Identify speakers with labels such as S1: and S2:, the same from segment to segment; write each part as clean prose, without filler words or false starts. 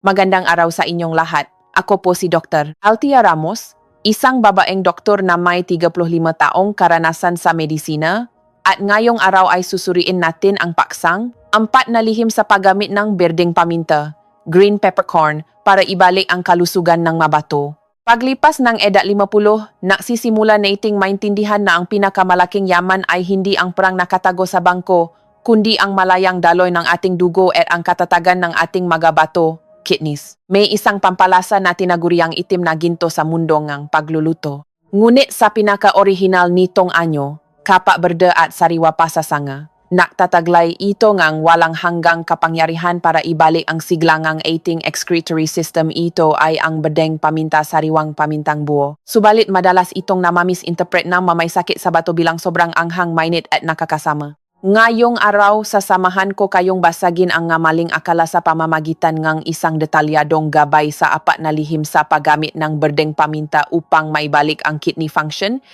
S1: Magandang araw sa inyong lahat. Ako po si Dr. Altia Ramos, isang babaeng doktor na may 35 taong karanasan sa medisina, at ngayong araw ay susuriin natin ang paksang, 4 na lihim sa paggamit ng berdeng paminta, green peppercorn, para ibalik ang kalusugan ng mabato. Paglipas ng edad 50, nagsisimula nating maintindihan na ang pinakamalaking yaman ay hindi ang perang nakatago sa bangko, kundi ang malayang daloy ng ating dugo at ang katatagan ng ating magabato, kidneys. May isang pampalasa na tinaguriang itim na ginto sa mundo ng pagluluto. Ngunit sa pinaka-orihinal nitong anyo, kapa berde at sariwa pa sa sanga, naktataglay ito ngang walang hanggang kapangyarihan para ibalik ang siglangang ating excretory system. Ito ay ang berdeng paminta sariwang pamintang buo. Subalit madalas itong namamisinterpret na mamaysakit sa bato bilang sobrang anghang, mainit at nakakasama. Ngayong araw, sasamahan ko kayong basagin ang ngamaling akala sa pamamagitan ng isang detalyadong gabay sa 4 na lihim sa paggamit ng berdeng paminta upang maibalik ang kidney function,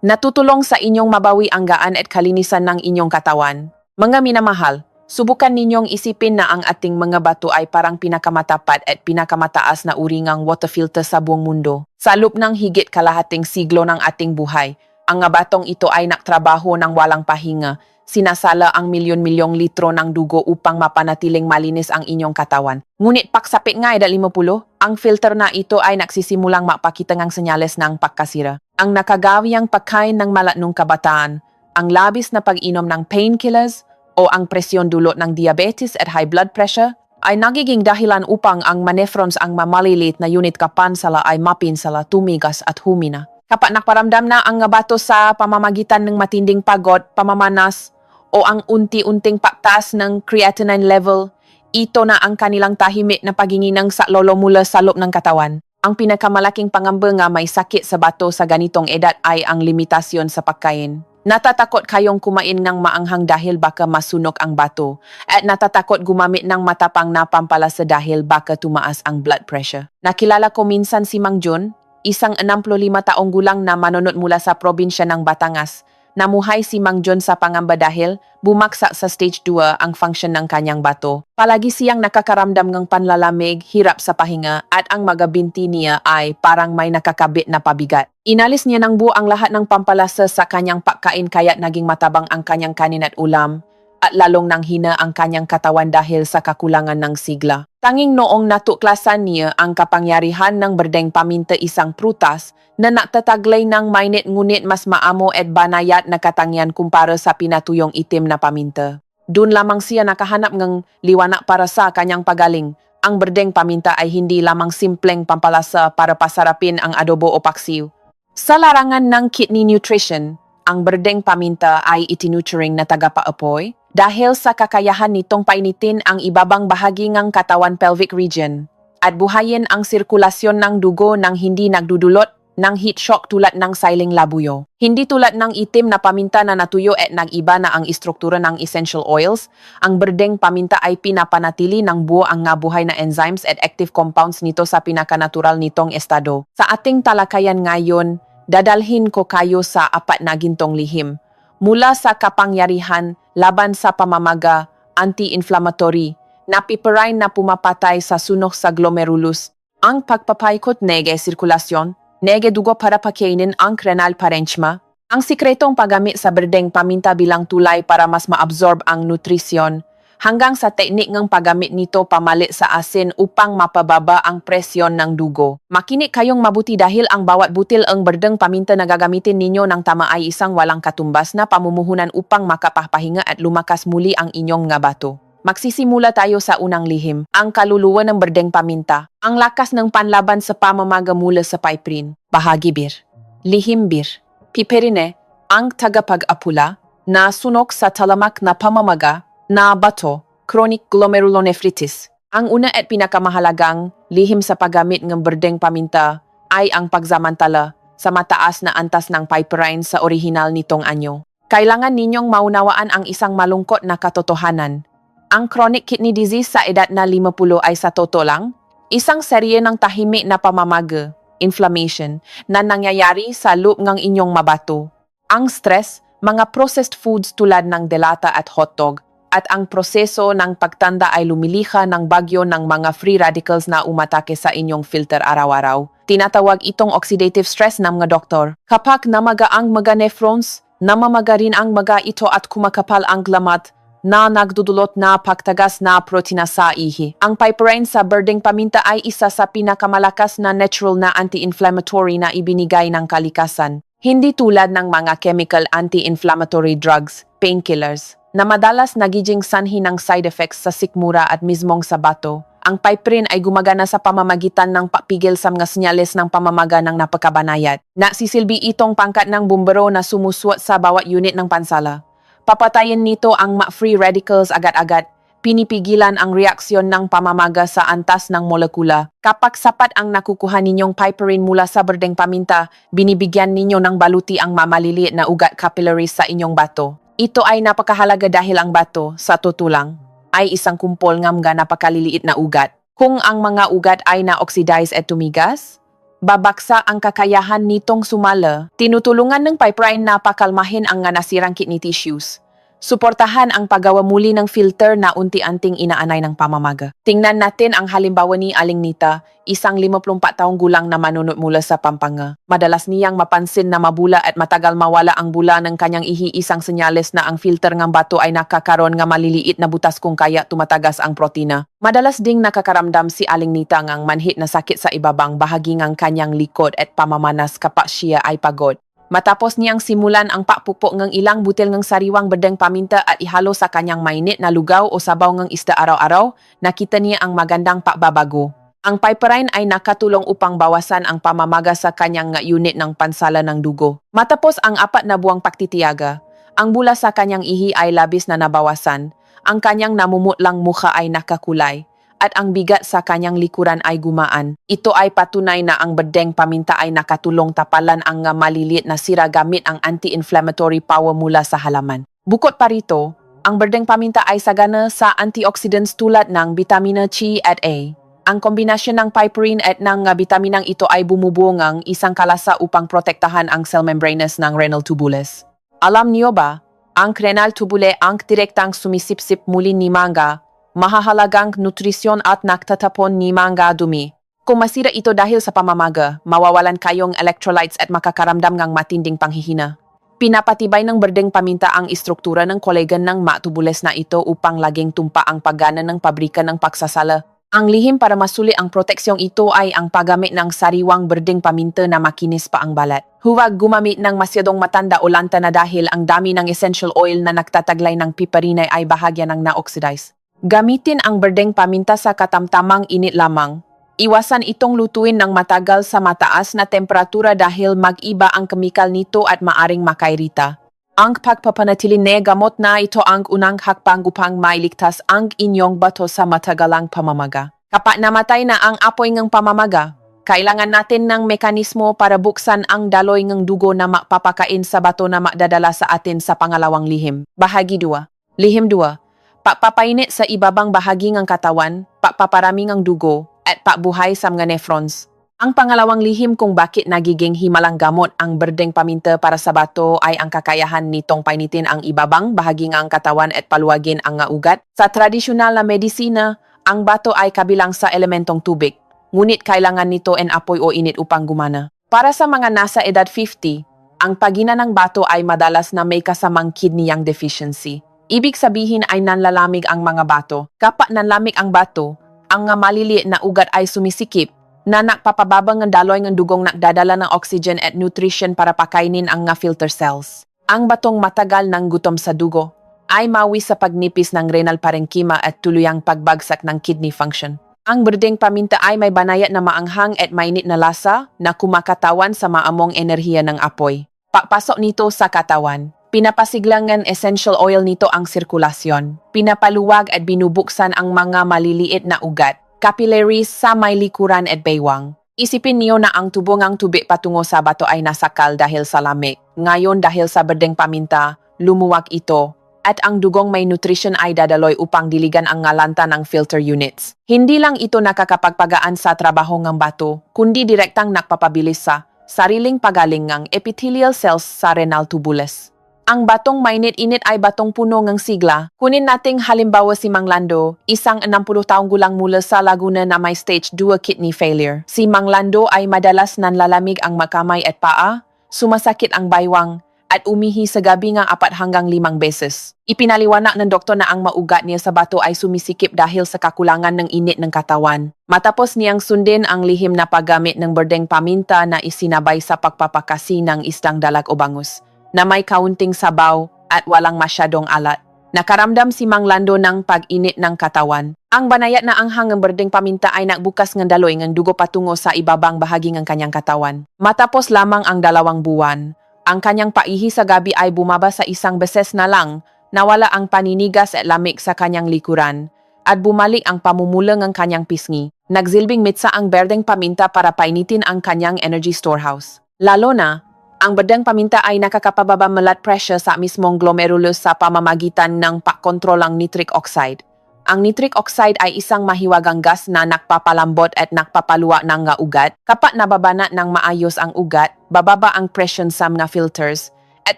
S1: natutulong sa inyong mabawi ang gaan at kalinisan ng inyong katawan. Mga minamahal, subukan ninyong isipin na ang ating mga bato ay parang pinakamatapat at pinakamataas na uri ng water filter sa buong mundo. Sa loob ng higit kalahating siglo ng ating buhay, ang nga batong ito ay nagtrabaho ng walang pahinga. Sinasala ang milyon-milyong litro ng dugo upang mapanatiling malinis ang inyong katawan. Ngunit paksapit nga edad 50, ang filter na ito ay nagsisimulang mapakita ng senyales ng pagkasira. Ang nakagawiang pagkain ng malatnong kabataan, ang labis na pag-inom ng painkillers o ang presyon dulot ng diabetes at high blood pressure ay nagiging dahilan upang ang manephrons, ang mamalilit na unit kapansala, ay mapinsala, tumigas at humina. Kapag nakparamdam na ang bato sa pamamagitan ng matinding pagod, pamamanas, o ang unti-unting pagtaas ng creatinine level, ito na ang kanilang tahimik na paginginang sa lolo mula sa loob ng katawan. Ang pinakamalaking pangamba nga may sakit sa bato sa ganitong edad ay ang limitasyon sa pagkain. Natatakot kayong kumain ng maanghang dahil baka masunog ang bato, at natatakot gumamit ng matapang na pampalasa dahil baka tumaas ang blood pressure. Nakilala ko minsan si Mang John, isang 65 taong gulang na manunod mula sa probinsya ng Batangas. Namuhay si Mang John sa pangamba dahil bumaksak sa stage 2 ang function ng kanyang bato. Palagi siyang nakakaramdam ng panlalamig, hirap sa pahinga, at ang mga binti niya ay parang may nakakabit na pabigat. Inalis niya ng buo ang lahat ng pampalasa sa kanyang pagkain kaya't naging matabang ang kanyang kanin at ulam, at lalong nanghina ang kanyang katawan dahil sa kakulangan ng sigla. Tanging noong natuklasan niya ang kapangyarihan ng berdeng paminta, isang prutas na nakataglay ng mainit ngunit mas maamo at banayat na katangian kumpara sa pinatuyong itim na paminta. Doon lamang siya nakahanap ng liwanag para sa kanyang pagaling. Ang berdeng paminta ay hindi lamang simpleng pampalasa para pasarapin ang adobo o paksiw. Sa larangan ng kidney nutrition, ang berdeng paminta ay itinuturing na tagapaapoy dahil sa kakayahan nitong painitin ang ibabang bahagi ng katawan, pelvic region, at buhayin ang sirkulasyon ng dugo nang hindi nagdudulot ng heat shock tulad ng siling labuyo. Hindi tulad ng itim na paminta na natuyo at nag-iba na ang istruktura ng essential oils, ang berdeng paminta ay pinapanatili ng buo ang nabuhay na enzymes at active compounds nito sa pinakanatural nitong estado. Sa ating talakayan ngayon, dadalhin ko kayo sa 4 na gintong lihim. Mula sa kapangyarihan laban sa pamamaga, anti-inflammatory, napiperine na pumapatay sa sunog sa glomerulus, ang pagpapaikot nege sirkulasyon, nege dugo para pakainin ang renal parenchyma, ang sikretong paggamit sa berdeng paminta bilang tulay para mas maabsorb ang nutrisyon, hanggang sa teknik ng paggamit nito pamalit sa asin upang mapababa ang presyon ng dugo. Makinig kayong mabuti dahil ang bawat butil ng berdeng paminta na gagamitin ninyo ng tama ay isang walang katumbas na pamumuhunan upang makapapahinga at lumakas muli ang inyong nga bato. Magsisimula tayo sa unang lihim, ang kaluluwa ng berdeng paminta. Ang lakas ng panlaban sa pamamaga mula sa piperine. Bahagi bir. Lihim bir. Piperine, ang tagapag-apula, na sunog sa talamak na pamamaga, na bato, chronic glomerulonephritis. Ang una at pinakamahalagang lihim sa paggamit ng berdeng paminta ay ang pagsamantala sa mataas na antas ng piperine sa orihinal nitong anyo. Kailangan ninyong maunawaan ang isang malungkot na katotohanan. Ang chronic kidney disease sa edad na 50 ay sa totoo lang isang serye ng tahimik na pamamaga, inflammation, na nangyayari sa loob ng inyong mabato. Ang stress, mga processed foods tulad ng delata at hotdog, at ang proseso ng pagtanda ay lumilikha ng bagyo ng mga free radicals na umatake sa inyong filter araw-araw. Tinatawag itong oxidative stress ng mga doktor. Kapag namaga ang mga nephrons, namamaga rin ang mga ito at kumakapal ang lamat na nagdudulot na pagtagas na protina sa ihi. Ang piperine sa berdeng paminta ay isa sa pinakamalakas na natural na anti-inflammatory na ibinigay ng kalikasan. Hindi tulad ng mga chemical anti-inflammatory drugs, painkillers, na madalas nagiging sanhi ng side effects sa sikmura at mismong sa bato. Ang piperine ay gumagana sa pamamagitan ng papigil sa mga senyales ng pamamaga ng napakabanayad. Nasisilbi itong pangkat ng bumbero na sumusuot sa bawat unit ng pansala. Papatayin nito ang free radicals agad-agad. Pinipigilan ang reaksyon ng pamamaga sa antas ng molekula. Kapag sapat ang nakukuha ninyong piperine mula sa berdeng paminta, binibigyan ninyo ng baluti ang mamaliliit na ugat capillaries sa inyong bato. Ito ay napakahalaga dahil ang bato, sa tutulang, ay isang kumpol ng mga napakaliliit na ugat. Kung ang mga ugat ay na-oxidize at tumigas, babaksa ang kakayahan nitong sumala. Tinutulungan ng piperine na pakalmahin ang nasirang kidney tissues. Suportahan ang paggawa muli ng filter na unti-anting inaanay ng pamamaga. Tingnan natin ang halimbawa ni Aling Nita, isang 54 taong gulang na manunod mula sa Pampanga. Madalas niyang mapansin na mabula at matagal mawala ang bula ng kanyang ihi, isang senyales na ang filter ng bato ay nakakaroon ng maliliit na butas kung kaya tumatagas ang protina. Madalas ding nakakaramdam si Aling Nita ng manhit na sakit sa ibabang bahagi ng kanyang likod at pamamanas kapag siya ay pagod. Matapos niyang simulan ang pakpukpok ng ilang butil ng sariwang berdeng paminta at ihalo sa kanyang mainit na lugaw o sabaw ng isda araw-araw, nakita niya ang magandang pakbabago. Ang piperine ay nakatulong upang bawasan ang pamamaga sa kanyang unit ng pansala ng dugo. Matapos ang 4 na buwang pagtitiyaga, ang bula sa kanyang ihi ay labis na nabawasan, ang kanyang namumutlang mukha ay nakakulay, at ang bigat sa kanyang likuran ay gumaan. Ito ay patunay na ang berdeng paminta ay nakatulong tapalan ang maliliit na sira gamit ang anti-inflammatory power mula sa halaman. Bukod pa rito, ang berdeng paminta ay sagana sa antioxidants tulad ng vitamina C at A. Ang kombinasyon ng piperine at ng bitaminang ito ay bumubuo ng isang kalasa upang protektahan ang cell membranes ng renal tubules. Alam niyo ba, ang renal tubule ang direktang sumisipsip muli ni manga, mahahalagang nutrisyon at nagtatapon ni mga dumi. Kung masira ito dahil sa pamamaga, mawawalan kayong electrolytes at makakaramdam ng matinding panghihina. Pinapatibay ng berdeng paminta ang istruktura ng collagen ng matubules na ito upang laging tumpa ang paggana ng pabrika ng pagsasala. Ang lihim para masuli ang proteksyong ito ay ang paggamit ng sariwang berdeng paminta na makinis pa ang balat. Huwag gumamit ng masyadong matanda o lanta na dahil ang dami ng essential oil na nagtataglay ng piperine ay bahagya ng na-oxidize. Gamitin ang berdeng paminta sa katamtamang init lamang. Iwasan itong lutuin ng matagal sa mataas na temperatura dahil mag-iba ang kemikal nito at maaring makairita. Ang pagpapanatiling na gamot na ito ang unang hakbang upang mailigtas ang inyong bato sa matagalang pamamaga. Kapag namatay na ang apoy ng pamamaga, kailangan natin ng mekanismo para buksan ang daloy ng dugo na mapapakain sa bato na makdadala sa atin sa pangalawang lihim. Bahagi 2. Lihim 2. Pagpapainit sa ibabang bahagi ng katawan, pagpaparami ng dugo, at pagbuhay sa mga nephrons. Ang pangalawang lihim kung bakit nagiging himalang gamot ang berdeng paminta para sa bato ay ang kakayahan nitong painitin ang ibabang bahagi ng katawan at paluwagin ang ugat. Sa tradisyonal na medisina, ang bato ay kabilang sa elementong tubig, ngunit kailangan nito ng apoy o init upang gumana. Para sa mga nasa edad 50, ang pagina ng bato ay madalas na may kasamang kidney yang deficiency. Ibig sabihin ay nanlalamig ang mga bato. Kapag nanlamig ang bato, ang maliliit na ugat ay sumisikip na nakpapababang ng daloy ng dugong nakdadala ng oxygen at nutrition para pakainin ang filter cells. Ang batong matagal ng gutom sa dugo ay mawi sa pagnipis ng renal parenchyma at tuluyang pagbagsak ng kidney function. Ang berdeng paminta ay may banayat na maanghang at mainit na lasa na kumakatawan sa maamong enerhiya ng apoy. Pagpasok nito sa katawan, pinapasiglangan essential oil nito ang sirkulasyon. Pinapaluwag at binubuksan ang mga maliliit na ugat, capillaries sa may likuran at baywang. Isipin niyo na ang tubo ng tubig patungo sa bato ay nasakal dahil sa lamig. Ngayon dahil sa berdeng paminta, lumuwag ito. At ang dugong may nutrition ay dadaloy upang diligan ang ngalanta ng filter units. Hindi lang ito nakakapagpagaan sa trabaho ng bato, kundi direktang nakpapabilis sa sariling pagaling ng epithelial cells sa renal tubules. Ang batong mainit-init ay batong puno ng sigla. Kunin nating halimbawa si Mang Lando, isang 60 taong gulang mula sa Laguna na may stage 2 kidney failure. Si Mang Lando ay madalas nanlalamig ang makamay at paa, sumasakit ang baywang, at umihi sa gabi ng 4 hanggang 5 beses. Ipinaliwanag ng doktor na ang maugat niya sa bato ay sumisikip dahil sa kakulangan ng init ng katawan. Matapos niyang sundin ang lihim na paggamit ng berdeng paminta na isinabay sa pagpapakasi ng isdang dalag o bangus, na may kaunting sabaw at walang masyadong alat. Nakaramdam si Mang Lando ng pag-init ng katawan. Ang banayat na anghang ng berdeng paminta ay nagbukas ng daloy ng dugo patungo sa ibabang bahagi ng kanyang katawan. Matapos lamang ang 2 buwan, ang kanyang paihi sa gabi ay bumaba sa 1 beses na lang, nawala ang paninigas at lamig sa kanyang likuran, at bumalik ang pamumula ng kanyang pisngi. Nagsilbing mitsa ang berdeng paminta para painitin ang kanyang energy storehouse. Lalo na, ang berdeng paminta ay nakakapababa blood pressure sa mismong glomerulus sa pamamagitan ng pagkontrol ng nitric oxide. Ang nitric oxide ay isang mahiwagang gas na nakpapalambot at nakpapaluwa ng nga ugat. Kapag nababana ng maayos ang ugat, bababa ang presyon sa mga filters at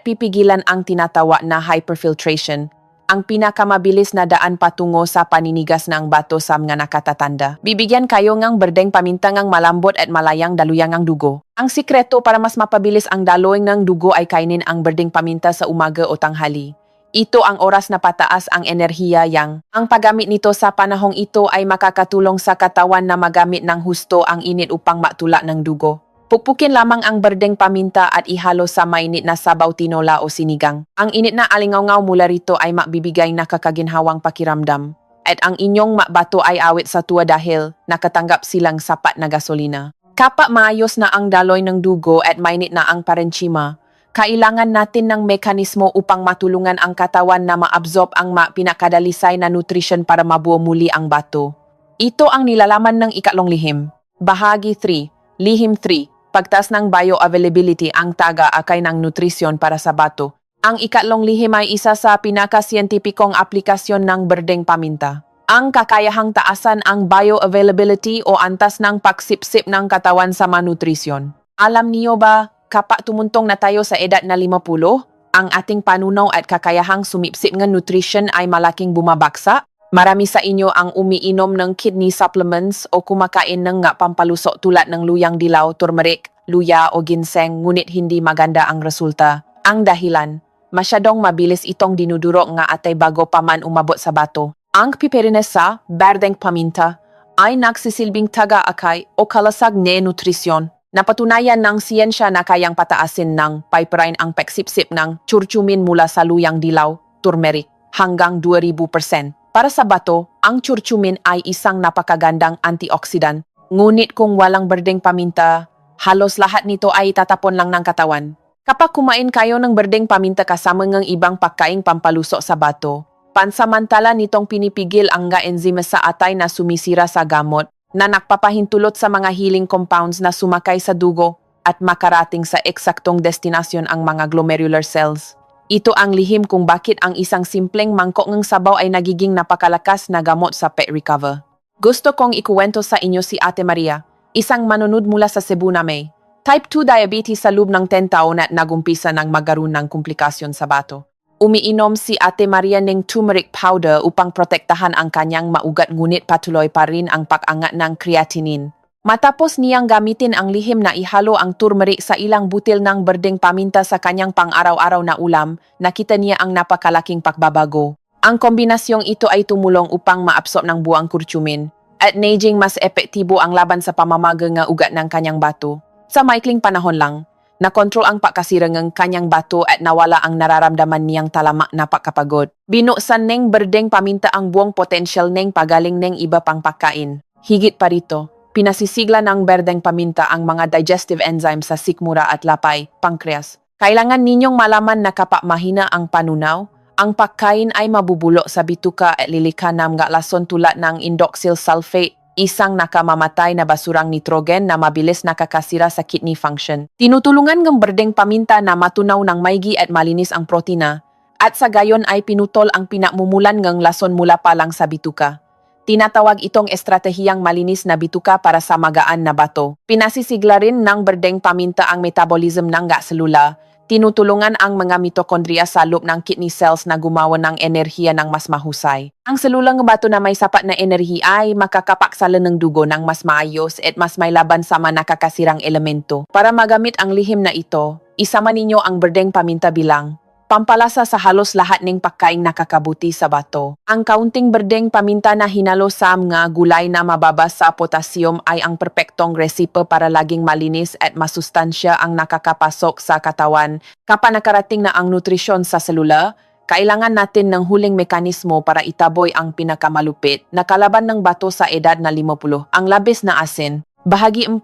S1: pipigilan ang tinatawa na hyperfiltration, ang pinakamabilis na daan patungo sa paninigas ng bato sa mga nakatatanda. Bibigyan kayo ng berdeng paminta ng malambot at malayang daluyang ang dugo. Ang sikreto para mas mapabilis ang daloy ng dugo ay kainin ang berdeng paminta sa umaga o tanghali. Ito ang oras na pataas ang enerhiya yang. Ang paggamit nito sa panahong ito ay makakatulong sa katawan na magamit ng husto ang init upang matula ng dugo. Pukpukin lamang ang berdeng paminta at ihalo sa mainit na sabaw, tinola o sinigang. Ang init na alingaw mula rito ay magbibigay nakakaginhawang pakiramdam. At ang inyong mabato ay awit sa tuwa dahil nakatanggap silang sapat na gasolina. Kapag maayos na ang daloy ng dugo at mainit na ang parenchima, kailangan natin ng mekanismo upang matulungan ang katawan na maabsorb ang pinakadalisay na nutrition para mabuo muli ang bato. Ito ang nilalaman ng 3 lihim. Bahagi 3. Lihim 3. Pagtaas ng bioavailability ang taga-akay ng nutrisyon para sa bato. Ang 3 lihim ay isa sa pinakasiyentipikong aplikasyon ng berdeng paminta. Ang kakayahang taasan ang bioavailability o antas ng pagsipsip ng katawan sa manutrisyon. Alam niyo ba, kapag tumuntong na tayo sa edad na 50, ang ating panunaw at kakayahang sumipsip ng nutrition ay malaking bumabaksak? Marami sa inyo ang umiinom ng kidney supplements o kumakain ng pampalusok tulad ng luyang dilaw, turmeric, luya o ginseng, ngunit hindi maganda ang resulta. Ang dahilan, masyadong mabilis itong dinudurok nga atay bago pa man umabot sa bato. Ang piperines berdeng paminta ay nagsisilbing taga-akay o kalasag na nutrisyon. Napatunayan ng siyensya na kayang pataasin ng pipeline ang pagsipsip ng curcumin mula sa luyang dilaw, turmeric, hanggang 2,000%. Para sa bato, ang curcumin ay isang napakagandang antioxidant. Ngunit kung walang berdeng paminta, halos lahat nito ay tatapon lang ng katawan. Kapag kumain kayo ng berdeng paminta kasama ng ibang pagkaing pampalusok sa bato, pansamantala nitong pinipigil ang enzyme sa atay na sumisira sa gamot, na nagpapahintulot sa mga healing compounds na sumakay sa dugo at makarating sa eksaktong destinasyon ang mga glomerular cells. Ito ang lihim kung bakit ang isang simpleng mangkok ng sabaw ay nagiging napakalakas na gamot sa pet recover. Gusto kong ikuwento sa inyo si Ate Maria, isang manunod mula sa Cebu na may type 2 diabetes sa loob ng 10 taon at nagumpisa ng magkaroon ng komplikasyon sa bato. Umiinom si Ate Maria ng turmeric powder upang protektahan ang kanyang maugat, ngunit patuloy pa rin ang pag-angat ng creatinine. Matapos niyang gamitin ang lihim na ihalo ang turmeric sa ilang butil ng berdeng paminta sa kanyang pang-araw-araw na ulam, nakita niya ang napakalaking pagbabago. Ang kombinasyong ito ay tumulong upang maabsorb ng buwang curcumin at naging mas epektibo ang laban sa pamamaga ng ugat ng kanyang bato. Sa maikling panahon lang, nakontrol ang pagkasira ng kanyang bato at nawala ang nararamdaman niyang talamak na pagkapagod. Binuksan ng berdeng paminta ang buong potensyal ng pagaling ng iba pang pagkain. Higit pa rito, pinasisigla ng berdeng paminta ang mga digestive enzymes sa sikmura at lapay, pancreas. Kailangan ninyong malaman na kapag mahina ang panunaw, ang pagkain ay mabubulok sa bituka at lilikha ng lason tulad ng indoxyl sulfate, isang nakamamatay na basurang nitrogen na mabilis nakakasira sa kidney function. Tinutulungan ng berdeng paminta na matunaw ng maigi at malinis ang protina, at sa gayon ay pinutol ang pinamumulan ng lason mula pa lang sa bituka. Tinatawag itong estratehiyang malinis na bituka para sa magaan na bato. Pinasisigla rin ng berdeng paminta ang metabolism ng selula, Tinutulungan ang mga mitokondriya sa loob ng kidney cells na gumawa ng enerhiya ng mas mahusay. Ang selulang bato na may sapat na enerhiya ay makakapaksalan ng dugo ng mas maayos at mas may laban sa mga nakakasirang elemento. Para magamit ang lihim na ito, isama ninyo ang berdeng paminta bilang pampalasa sa halos lahat ng pagkaing nakakabuti sa bato. Ang kaunting berdeng paminta na hinalo sa mga gulay na mababa sa potassium ay ang perpektong resipe para laging malinis at masustansya ang nakakapasok sa katawan. Kapag nakarating na ang nutrisyon sa selula, kailangan natin ng huling mekanismo para itaboy ang pinakamalupit na kalaban ng bato sa edad na 50, ang labis na asin. Bahagi 4.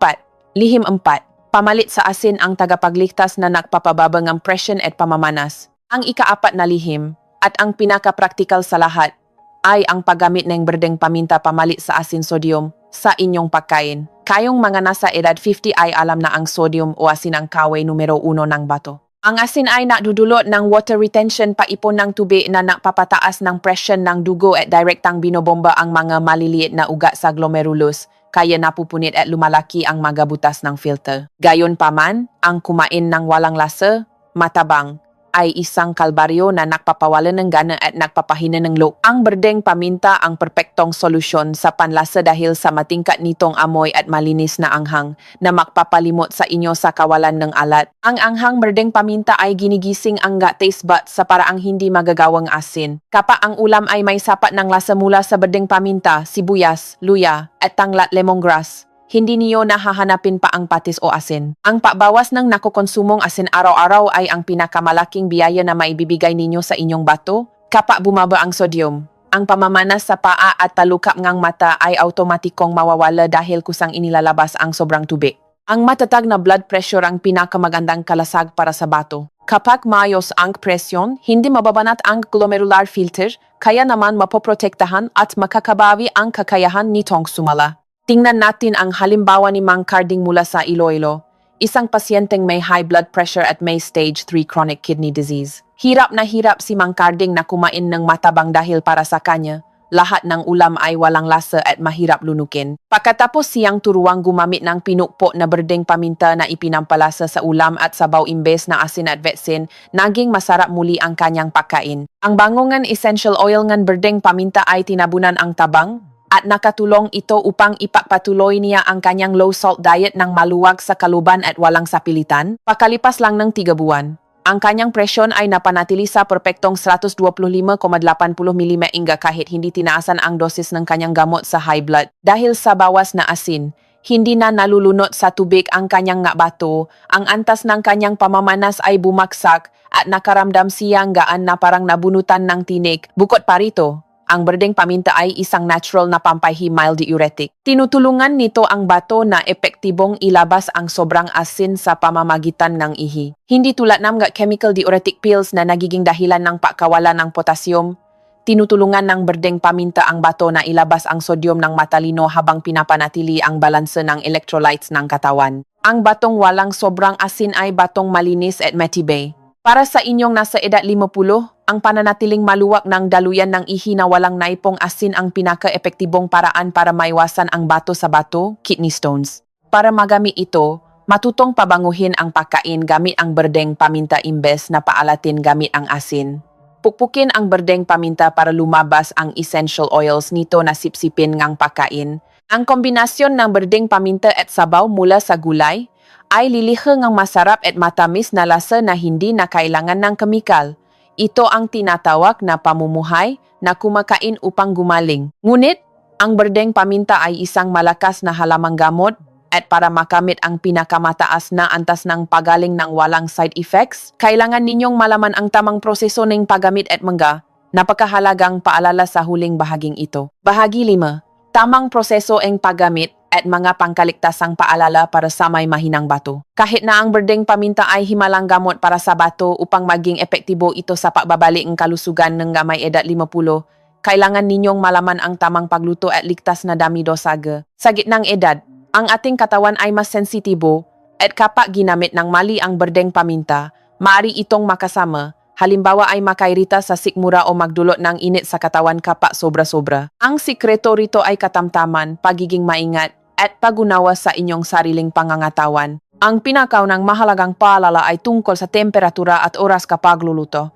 S1: Lihim 4. Pamalit sa asin ang tagapagligtas na nagpapababa ng presyon at pamamanas. Ang ika-4 na lihim at ang pinaka-praktikal sa lahat ay ang paggamit ng berdeng paminta pamalit sa asin sodium sa inyong pagkain. Kayong mga nasa edad 50 ay alam na ang sodium o asin ang kaway numero 1 ng bato. Ang asin ay nakdudulot ng water retention, paipon ng tubig na nakpapataas ng presyon ng dugo at direktang binobomba ang mga maliliit na ugat sa glomerulus, kaya napupunit at lumalaki ang mga butas ng filter. Gayon pa man, ang kumain ng walang lasa, matabang, ay isang kalbaryo na nakpapawalan ng gana at nakpapahina ng loob. Ang berdeng paminta ang perpektong solusyon sa panlasa dahil sa matingkat nitong amoy at malinis na anghang na makpapalimot sa inyo sa kawalan ng alat. Ang anghang berdeng paminta ay ginigising ang taste buds sa paraang hindi magagawang asin. Kapag ang ulam ay may sapat ng lasa mula sa berdeng paminta, sibuyas, luya, at tanglat lemongrass, hindi niyo nahahanapin pa ang patis o asin. Ang pabawas ng nakukonsumong asin araw-araw ay ang pinakamalaking biyaya na maibibigay ninyo sa inyong bato kapag bumaba ang sodium. Ang pamamanas sa paa at talukap ng mata ay automatikong mawawala dahil kusang inilalabas ang sobrang tubig. Ang matatag na blood pressure ang pinakamagandang kalasag para sa bato. Kapag maayos ang presyon, hindi mababanat ang glomerular filter, kaya naman mapoprotektahan at makakabawi ang kakayahan nitong sumala. Tingnan natin ang halimbawa ni Mang Carding mula sa Iloilo, isang pasyenteng may high blood pressure at may stage 3 chronic kidney disease. Hirap na hirap si Mang Carding na kumain ng matabang dahil para sa kanya, lahat ng ulam ay walang lasa at mahirap lunukin. Pagkatapos siyang turuang gumamit ng pinukpo na berdeng paminta na ipinampalasa sa ulam at sabaw imbes na asin at vetsin, naging masarap muli ang kanyang pagkain. Ang bangungan essential oil ng berdeng paminta ay tinabunan ang tabang, at nakatulong ito upang ipagpatuloy niya ang kanyang low-salt diet ng maluwag sa kaluban at walang sapilitan. Pakalipas lang ng 3 buwan, ang kanyang presyon ay napanatili sa perpektong 125,80 mm kahit hindi tinaasan ang dosis ng kanyang gamot sa high blood. Dahil sa bawas na asin, hindi na nalulunot sa tubig ang kanyang bato, ang antas ng kanyang pamamanas ay bumaksak at nakaramdam siyang gaan na parang nabunutan ng tinik. Bukod pa rito, ang berdeng paminta ay isang natural na pampaihi mild diuretic. Tinutulungan nito ang bato na epektibong ilabas ang sobrang asin sa pamamagitan ng ihi. Hindi tulad ng chemical diuretic pills na nagiging dahilan ng pagkawalan ng potassium. Tinutulungan ng berdeng paminta ang bato na ilabas ang sodium ng matalino habang pinapanatili ang balanse ng electrolytes ng katawan. Ang batong walang sobrang asin ay batong malinis at matibay. Para sa inyong nasa edad 50, ang pananatiling maluwag ng daluyan ng ihi na walang naipong asin ang pinaka-epektibong paraan para maiwasan ang bato sa bato, kidney stones. Para magamit ito, matutong pabanguhin ang pagkain gamit ang berdeng paminta imbes na paalatin gamit ang asin. Pukpukin ang berdeng paminta para lumabas ang essential oils nito na sipsipin ngang pagkain. Ang kombinasyon ng berdeng paminta at sabaw mula sa gulay ay liliha ng masarap at matamis na lasa na hindi na kailangan ng kemikal. Ito ang tinatawag na pamumuhay na kumakain upang gumaling. Ngunit, ang berdeng paminta ay isang malakas na halamang gamot at para makamit ang pinakamataas na antas ng pagaling ng walang side effects, kailangan ninyong malaman ang tamang proseso ng paggamit at mga napakahalagang paalala sa huling bahaging ito. Bahagi 5. Tamang proseso ang paggamit at mga pangkaligtasang paalala para sa may mahinang bato. Kahit na ang berdeng paminta ay himalang gamot para sa bato upang maging epektibo ito sa pagbabalik ng kalusugan ng may edad 50, kailangan ninyong malaman ang tamang pagluto at ligtas na dami dosage. Sa gitnang edad, ang ating katawan ay mas sensitibo at kapag ginamit ng mali ang berdeng paminta, maaari itong makasama. Halimbawa ay makairita sa sikmura o magdulot ng init sa katawan kapag sobra-sobra. Ang sikreto rito ay katamtaman, pagiging maingat, at pagunawa sa inyong sariling pangangatawan. Ang pinakaunang mahalagang paalala ay tungkol sa temperatura at oras kapag luluto.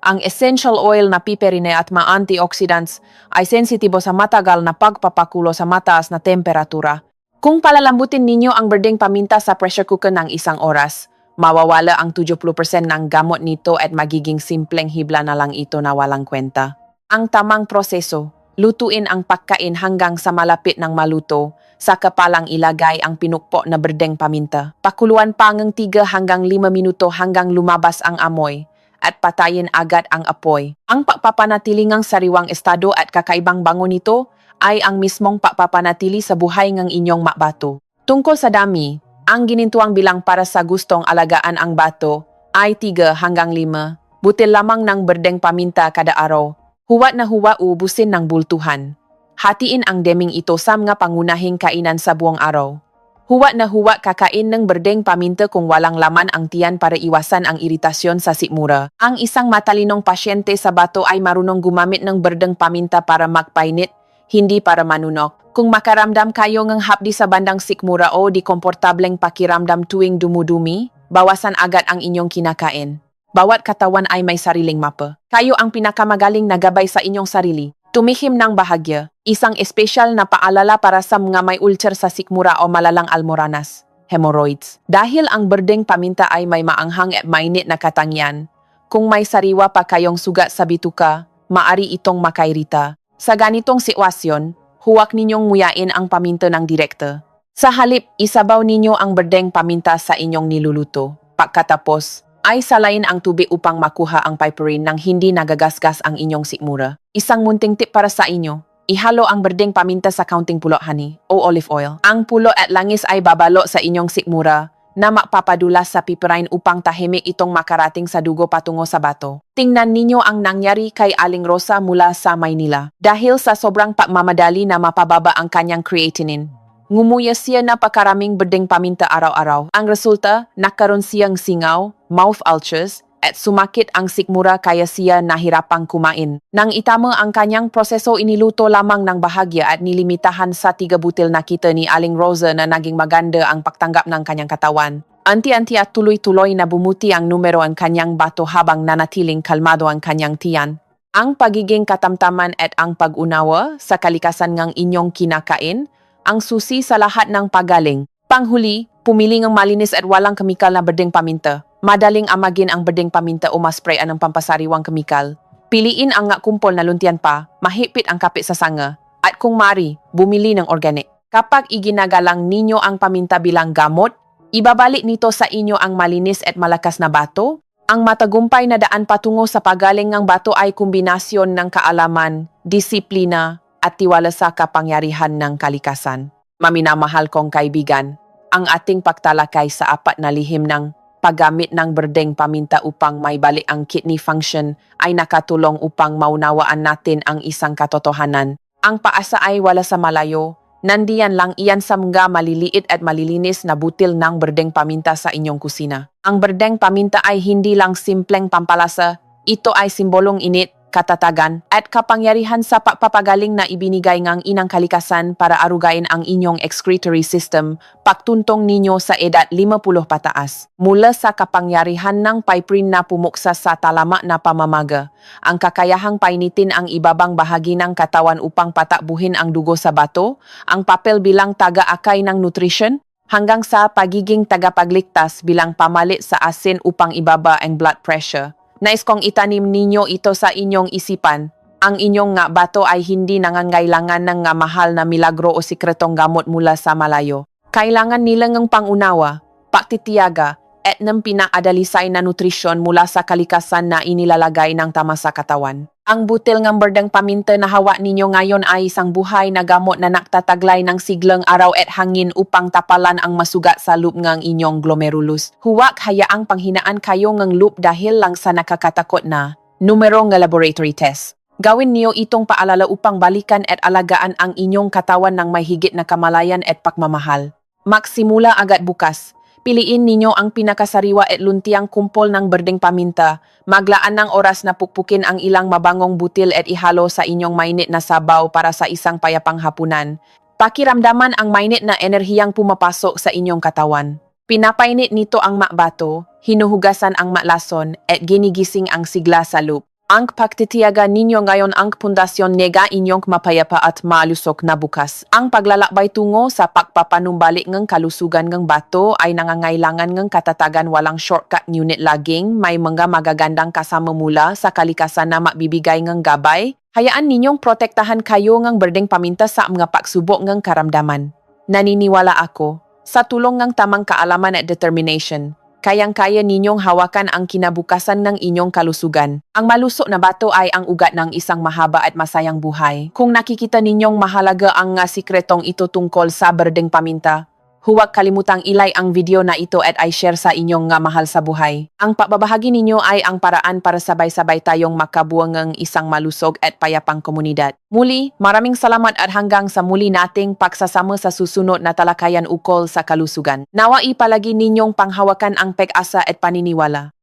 S1: Ang essential oil na piperine at mga antioxidants ay sensitibo sa matagal na pagpapakulo sa mataas na temperatura. Kung palalambutin ninyo ang berdeng paminta sa pressure cooker ng isang oras, mawawala ang 70% ng gamot nito at magiging simpleng hibla na lang ito na walang kwenta. Ang tamang proseso, lutuin ang pagkain hanggang sa malapit ng maluto, sa kapalang ilagay ang pinukpo na berdeng paminta. Pakuluan pa ng 3 hanggang 5 minuto hanggang lumabas ang amoy at patayin agad ang apoy. Ang pagpapanatiling sariwang estado at kakaibang bango nito ay ang mismong pagpapanatili sa buhay ng inyong mabato. Tungkol sa dami, ang ginintuang bilang para sa gustong alagaan ang bato ay 3 hanggang 5 butil lamang ng berdeng paminta kada araw. Huwat na huwa uubusin ng bultuhan. Hatiin ang deming ito sa mga pangunahing kainan sa buong araw. Huwat na huwat kakain ng berdeng paminta kung walang laman ang tiyan para iwasan ang iritasyon sa sikmura. Ang isang matalinong pasyente sa bato ay marunong gumamit ng berdeng paminta para magpainit, hindi para manunok. Kung makaramdam kayo ng hapdi sa bandang sikmura o di komportableng pakiramdam tuwing dumudumi, bawasan agad ang inyong kinakain. Bawat katawan ay may sariling mapa. Kayo ang pinakamagaling na gabay sa inyong sarili. Tumihim ng bahagya, isang espesyal na paalala para sa mga may ulcer sa sikmura o malalang almoranas, hemorrhoids. Dahil ang berdeng paminta ay may maanghang at mainit na katangian, kung may sariwa pa kayong sugat sa bituka, maari itong makairita. Sa ganitong sitwasyon, huwag ninyong nguyain ang paminta ng direkta. Sa halip, isabaw ninyo ang berdeng paminta sa inyong niluluto. Pagkatapos, ay salain ang tubig upang makuha ang piperine nang hindi nagagasgas ang inyong sikmura. Isang munting tip para sa inyo, ihalo ang berdeng paminta sa kaunting pulo honey o olive oil. Ang pulo at langis ay babalo sa inyong sikmura na mapapadulas sa piperine upang tahimik itong makarating sa dugo patungo sa bato. Tingnan ninyo ang nangyari kay Aling Rosa mula sa Maynila. Dahil sa sobrang pagmamadali na mapababa ang kanyang creatinine, ngumuya siya na pakaraming berdeng paminta araw-araw. Ang resulta, nagkaroon siyang singaw, mouth ulcers, at sumakit ang sikmura kaya siya nahirapang kumain. Nang itama ang kanyang proseso, iniluto lamang ng bahagya at nilimitahan sa 3 butil na kita ni Aling Rosa na naging maganda ang pagtanggap ng kanyang katawan. Anti-anti at tuloy-tuloy na bumuti ang numero ang kanyang bato habang nanatiling kalmado ang kanyang tiyan. Ang pagiging katamtaman at ang pag-unawa sa kalikasan ng inyong kinakain ang susi sa lahat ng pagaling. Panghuli, pumili ng malinis at walang kemikal na berdeng paminta. Madaling amagin ang berdeng paminta o masprayan ng pampasariwang kemikal. Piliin ang kumpol na luntian pa, mahigpit ang kapit sa sanga, at kung mari, bumili ng organic. Kapag iginagalang ninyo ang paminta bilang gamot, ibabalik nito sa inyo ang malinis at malakas na bato. Ang matagumpay na daan patungo sa pagaling ng bato ay kombinasyon ng kaalaman, disiplina, at tiwala sa kapangyarihan ng kalikasan. Maminamahal kong kaibigan, ang ating pagtalakay sa 4 na lihim ng paggamit ng berdeng paminta upang maibalik ang kidney function ay nakatulong upang maunawaan natin ang isang katotohanan. Ang paasa ay wala sa malayo, nandiyan lang iyan sa mga maliliit at malilinis na butil ng berdeng paminta sa inyong kusina. Ang berdeng paminta ay hindi lang simpleng pampalasa, ito ay simbolong init, katatagan, at kapangyarihan sa pagpapagaling na ibinigay ng inang kalikasan para arugain ang inyong excretory system pagtuntong ninyo sa edad 50 pataas. Mula sa kapangyarihan ng piperine na pumuksa sa talama na pamamaga, ang kakayahang painitin ang ibabang bahagi ng katawan upang patakbuhin ang dugo sa bato, ang papel bilang taga-akay ng nutrition, hanggang sa pagiging tagapagligtas bilang pamalit sa asin upang ibaba ang blood pressure. Nais kong itanim ninyo ito sa inyong isipan. Ang inyong bato ay hindi nangangailangan ng mahal na milagro o sikretong gamot mula sa malayo. Kailangan nila ng pangunawa, pagtitiyaga, at ng pinaadalisay na nutrisyon mula sa kalikasan na inilalagay ng tama sa katawan. Ang butil ng berdeng paminta na hawak ninyo ngayon ay isang buhay na gamot na nakataglay ng siglang araw at hangin upang tapalan ang masugat sa loop ng inyong glomerulus. Huwag hayaang panghinaan kayo ng loop dahil lang sa nakakatakot na numero ng laboratory test. Gawin niyo itong paalala upang balikan at alagaan ang inyong katawan ng may higit na kamalayan at pagmamahal. Magsimula agad bukas. Piliin ninyo ang pinakasariwa at luntiang kumpol ng berdeng paminta. Maglaan ng oras na pukpukin ang ilang mabangong butil at ihalo sa inyong mainit na sabaw para sa isang payapang hapunan. Pakiramdaman ang mainit na enerhiyang pumapasok sa inyong katawan. Pinapainit nito ang makbato, hinuhugasan ang maklason at ginigising ang sigla sa loop. Ang pagtitiyaga ninyo ngayon ang pundasyon nega inyong mapayapa at malusok na bukas. Ang paglalakbay tungo sa pagpapanumbalik ng kalusugan ng bato ay nangangailangan ng katatagan walang shortcut ngunit laging may mga magagandang kasama mula sa kalikasan na magbibigay ng gabay. Hayaan ninyong protektahan kayo ng berdeng paminta sa mga pagsubok ng karamdaman. Naniniwala ako, sa tulong ng tamang kaalaman at determination, kayang-kaya ninyong hawakan ang kinabukasan ng inyong kalusugan. Ang malusok na bato ay ang ugat ng isang mahaba at masayang buhay. Kung nakikita ninyong mahalaga ang sikretong ito tungkol sa berdeng paminta, huwag kalimutang ilike ang video na ito at i-share sa inyong mahal sa buhay. Ang pagbabahagi ninyo ay ang paraan para sabay-sabay tayong makabuo ng isang malusog at payapang komunidad. Muli, maraming salamat at hanggang sa muli nating pagsasama sa susunod na talakayan ukol sa kalusugan. Nawa ipalagi ninyong panghawakan ang pag-asa at paniniwala.